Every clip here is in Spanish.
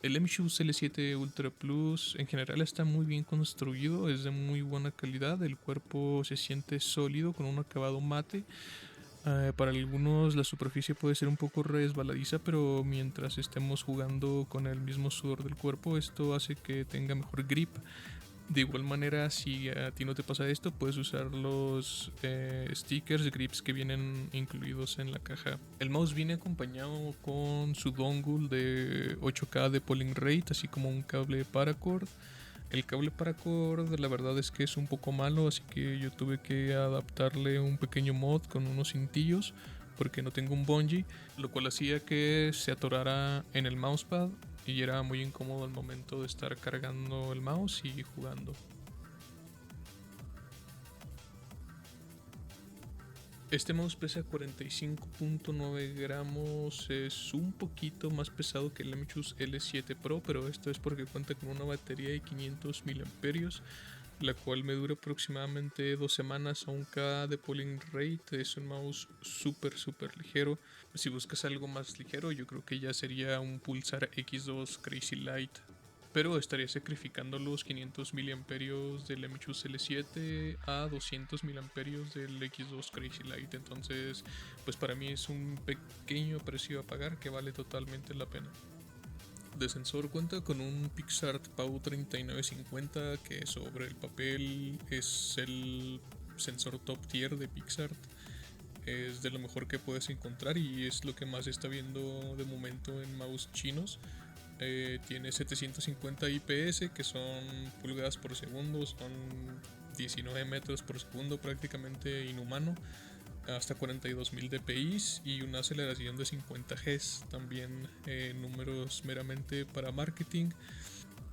El MShoes L7 Ultra Plus en general está muy bien construido, es de muy buena calidad, el cuerpo se siente sólido con un acabado mate. Para algunos la superficie puede ser un poco resbaladiza, pero mientras estemos jugando con el mismo sudor del cuerpo, esto hace que tenga mejor grip. De igual manera, si a ti no te pasa esto, puedes usar los stickers, grips que vienen incluidos en la caja. El mouse viene acompañado con su dongle de 8K de polling rate, así como un cable paracord. El cable paracord la verdad es que es un poco malo, así que yo tuve que adaptarle un pequeño mod con unos cintillos porque no tengo un bungee, lo cual hacía que se atorara en el mousepad y era muy incómodo al momento de estar cargando el mouse y jugando. Este mouse pesa 45.9 gramos, es un poquito más pesado que el MShoes L7 Pro, pero esto es porque cuenta con una batería de 500 mAh, la cual me dura aproximadamente 2 semanas a 1K de polling rate. Es un mouse súper ligero. Si buscas algo más ligero, yo creo que ya sería un Pulsar X2 Crazy Light, pero estaría sacrificando los 500 miliamperios del MShoes L7 a 200 miliamperios del X2 Crazy Light. Entonces, pues para mí es un pequeño precio a pagar que vale totalmente la pena. De sensor cuenta con un PixArt Pau 3950, que sobre el papel es el sensor top tier de PixArt. Es de lo mejor que puedes encontrar y es lo que más se está viendo de momento en mouse chinos. Tiene 750 IPS, que son pulgadas por segundo, son 19 metros por segundo, prácticamente inhumano, hasta 42.000 dpi y una aceleración de 50 Hz, también números meramente para marketing.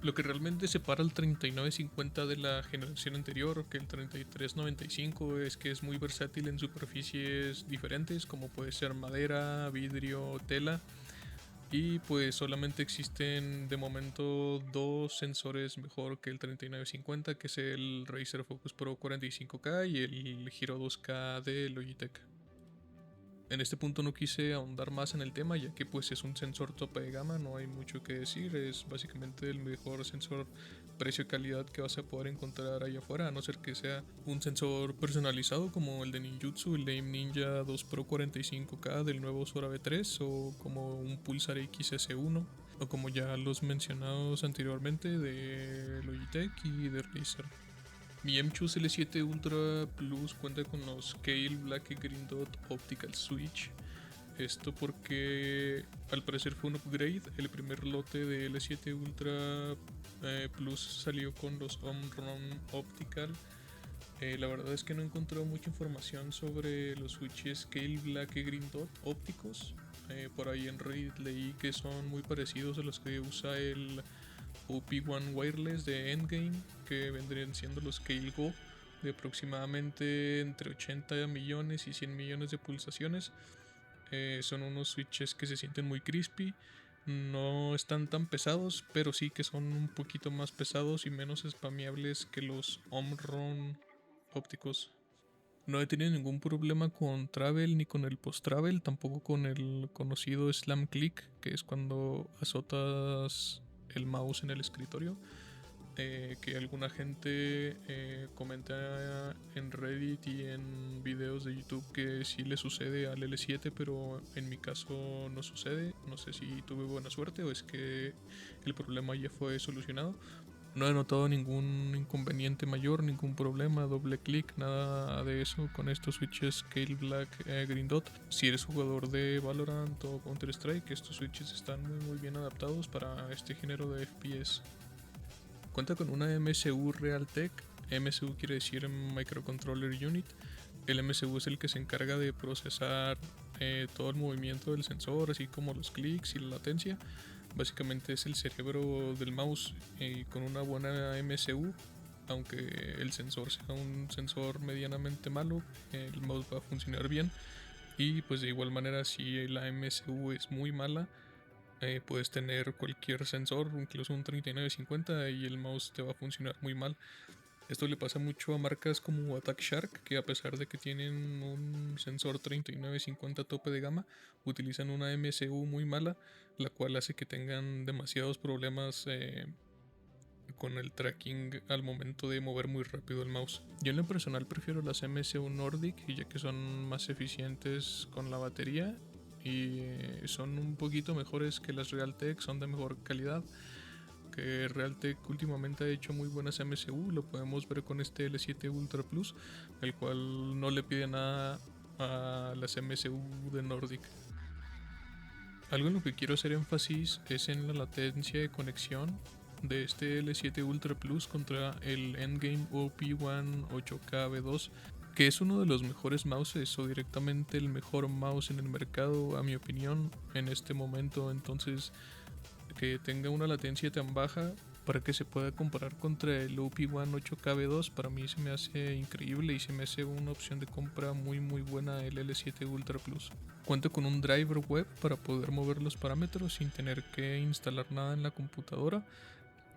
Lo que realmente separa el 3950 de la generación anterior, que el 3395, es que es muy versátil en superficies diferentes, como puede ser madera, vidrio, tela. Y pues solamente existen de momento dos sensores mejor que el 3950, que es el Razer Focus Pro 45K y el Hero 2K de Logitech. En este punto no quise ahondar más en el tema, ya que pues es un sensor tope de gama, no hay mucho que decir, es básicamente el mejor sensor precio-calidad que vas a poder encontrar allá afuera, a no ser que sea un sensor personalizado como el de Ninjutsu, el Lame Ninja 2 Pro 45K del nuevo Sora V3, o como un Pulsar XS1, o como ya los mencionados anteriormente de Logitech y de Razer. Mi MShoes L7 Ultra Plus cuenta con los Scale Black Green Dot Optical Switch. Esto porque al parecer fue un upgrade. El primer lote de L7 Ultra Plus salió con los Omron Optical. La verdad es que no he encontrado mucha información sobre los switches Scale Black Green Dot ópticos. Por ahí en Reddit leí que son muy parecidos a los que usa el OP1 Wireless de Endgame, que vendrían siendo los Scale Go, de aproximadamente entre 80 millones y 100 millones de pulsaciones. Son unos switches que se sienten muy crispy, no están tan pesados, pero sí que son un poquito más pesados y menos spameables que los Omron ópticos. No he tenido ningún problema con Travel ni con el post-travel, tampoco con el conocido slam click, que es cuando azotas el mouse en el escritorio. Que alguna gente comenta en Reddit y en videos de YouTube que sí le sucede al L7, pero en mi caso no sucede. No sé si tuve buena suerte o es que el problema ya fue solucionado. No he notado ningún inconveniente mayor, ningún problema, doble clic, nada de eso con estos switches Scale Black Green Dot. Si eres jugador de Valorant o Counter Strike, estos switches están muy bien adaptados para este género de FPS. Cuenta con una MSU Realtek. MSU quiere decir Microcontroller Unit. El MSU es el que se encarga de procesar todo el movimiento del sensor, así como los clics y la latencia. Básicamente es el cerebro del mouse, y con una buena MSU, aunque el sensor sea un sensor medianamente malo, el mouse va a funcionar bien. Y pues de igual manera, si la MSU es muy mala, puedes tener cualquier sensor, incluso un 3950, y el mouse te va a funcionar muy mal. Esto le pasa mucho a marcas como Attack Shark, que a pesar de que tienen un sensor 3950 tope de gama, utilizan una MSU muy mala, la cual hace que tengan demasiados problemas con el tracking al momento de mover muy rápido el mouse. Yo en lo personal prefiero las MSU Nordic, ya que son más eficientes con la batería y son un poquito mejores que las Realtek, son de mejor calidad. Que Realtek últimamente ha hecho muy buenas MSU, lo podemos ver con este L7 Ultra Plus, el cual no le pide nada a las MSU de Nordic. Algo en lo que quiero hacer énfasis es en la latencia de conexión de este L7 Ultra Plus contra el Endgame OP1 8K V2, que es uno de los mejores mouses o directamente el mejor mouse en el mercado a mi opinión en este momento. Entonces que tenga una latencia tan baja para que se pueda comparar contra el OP1 8K V2 para mí se me hace increíble y se me hace una opción de compra muy buena el L7 Ultra Plus. Cuenta con un driver web para poder mover los parámetros sin tener que instalar nada en la computadora.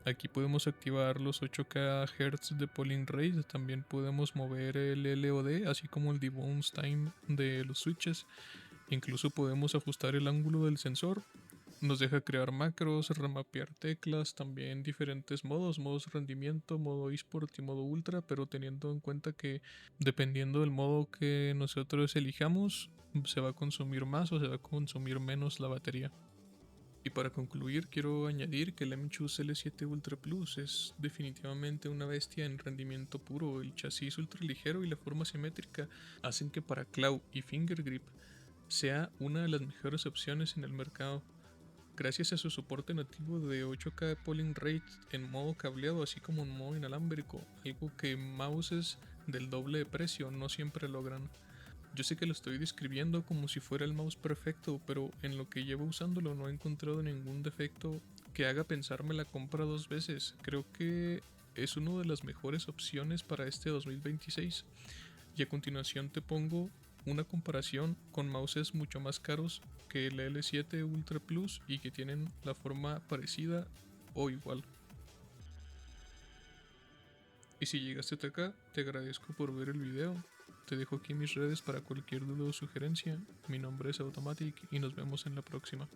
Aquí podemos activar los 8K Hz de polling rate, también podemos mover el LOD, así como el debounce time de los switches. Incluso podemos ajustar el ángulo del sensor. Nos deja crear macros, remapear teclas, también diferentes modos rendimiento, modo eSport y modo ultra, pero teniendo en cuenta que dependiendo del modo que nosotros elijamos, se va a consumir más o se va a consumir menos la batería. Y para concluir, quiero añadir que el MChus L7 Ultra Plus es definitivamente una bestia en rendimiento puro. El chasis ultra ligero y la forma simétrica hacen que para claw y finger grip sea una de las mejores opciones en el mercado. Gracias a su soporte nativo de 8K polling rate en modo cableado así como en modo inalámbrico, algo que mouses del doble de precio no siempre logran. Yo sé que lo estoy describiendo como si fuera el mouse perfecto, pero en lo que llevo usándolo no he encontrado ningún defecto que haga pensarme la compra dos veces. Creo que es una de las mejores opciones para este 2026. Y a continuación te pongo una comparación con mouses mucho más caros que el L7 Ultra Plus y que tienen la forma parecida o igual. Y si llegaste hasta acá, te agradezco por ver el video. Te dejo aquí mis redes para cualquier duda o sugerencia. Mi nombre es Automatic y nos vemos en la próxima.